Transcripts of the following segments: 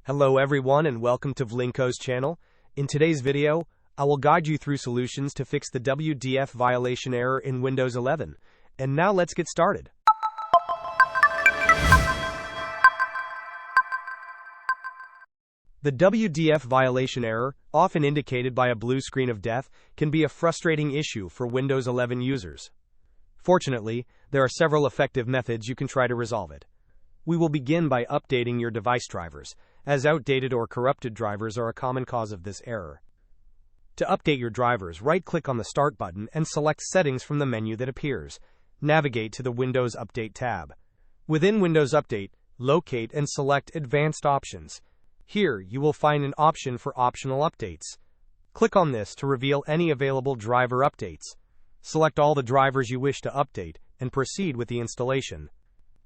Hello everyone and welcome to Vlinko's channel. In today's video, I will guide you through solutions to fix the WDF violation error in Windows 11. And now let's get started. The WDF violation error, often indicated by a blue screen of death, can be a frustrating issue for Windows 11 users. Fortunately, there are several effective methods you can try to resolve it. We will begin by updating your device drivers, as outdated or corrupted drivers are a common cause of this error. To update your drivers, right-click on the Start button and select Settings from the menu that appears. Navigate to the Windows Update tab. Within Windows Update, locate and select Advanced Options. Here, you will find an option for optional updates. Click on this to reveal any available driver updates. Select all the drivers you wish to update and proceed with the installation.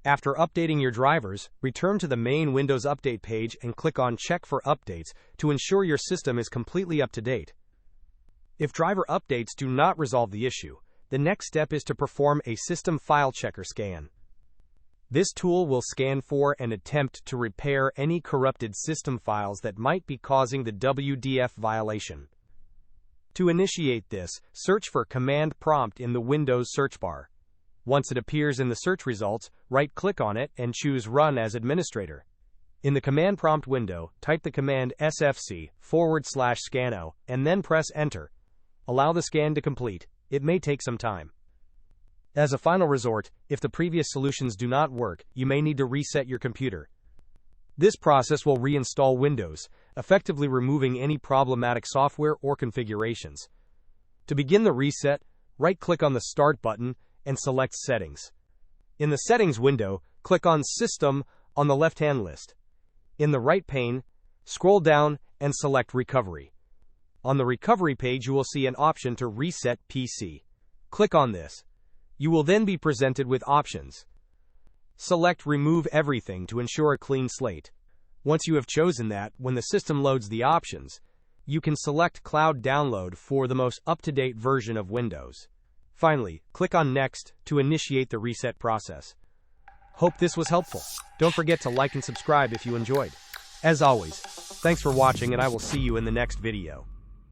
After updating your drivers, return to the main Windows Update page and click on Check for Updates to ensure your system is completely up to date. If driver updates do not resolve the issue, the next step is to perform a System File Checker scan. This tool will scan for and attempt to repair any corrupted system files that might be causing the WDF violation. To initiate this, search for Command Prompt in the Windows search bar. Once it appears in the search results, right-click on it and choose Run as Administrator. In the command prompt window, type the command sfc/scannow and then press Enter. Allow the scan to complete. It may take some time. As a final resort, if the previous solutions do not work, you may need to reset your computer. This process will reinstall Windows, effectively removing any problematic software or configurations. To begin the reset, right-click on the Start button and select Settings. In the Settings window, click on System on the left-hand list. In the right pane, scroll down and select Recovery. On the Recovery page, you will see an option to reset PC. Click on this. You will then be presented with options. Select Remove Everything to ensure a clean slate. Once you have chosen that, when the system loads the options, you can select Cloud Download for the most up-to-date version of Windows. Finally, click on Next to initiate the reset process. Hope this was helpful. Don't forget to like and subscribe if you enjoyed. As always, thanks for watching and I will see you in the next video.